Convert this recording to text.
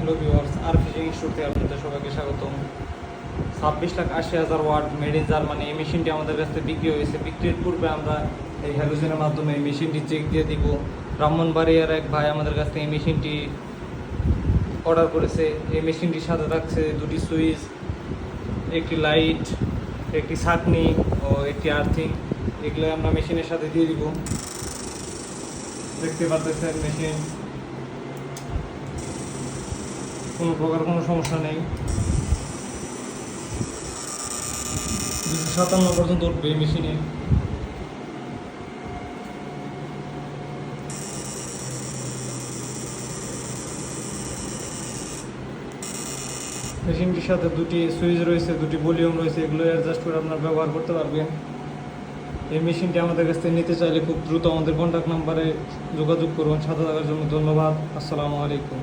Hello viewers, আর fishing store থেকে আপনাদের সবাইকে স্বাগতম। 26,80,000 ওয়াট মেড ইন জার্মানি এই মেশিনটি আমাদের কাছ থেকে বিক্রি হয়েছে। বিক্রির পূর্বে আমরা এই হ্যালোজেনের মাধ্যমে এই মেশিনটি চেক দিয়ে দিব। ব্রাহ্মণবাড়িয়ার এক ভাই আমাদের কাছ থেকে এই মেশিনটি অর্ডার করেছে। এই মেশিনটির সাথে থাকছে দুটি সুইচ, একটি লাইট, একটি ছাঁকনি ও একটি আর্থিং। এগুলো আমরা মেশিনের সাথে দিয়ে দিব। দেখতে পাচ্ছেন মেশিন কোনো প্রকার কোনো সমস্যা নেই। 257 পর্যন্ত উঠবে এই মেশিনে। মেশিনটির সাথে দুটি সুইচ রয়েছে, দুটি ভলিউম রয়েছে, এগুলো অ্যাডজাস্ট করে আপনার ব্যবহার করতে পারবেন। এই মেশিনটি আমাদের কাছ থেকে নিতে চাইলে খুব দ্রুত আমাদের কন্ট্যাক্ট নাম্বারে যোগাযোগ করুন। সাথে থাকার জন্য ধন্যবাদ। আসসালামু আলাইকুম।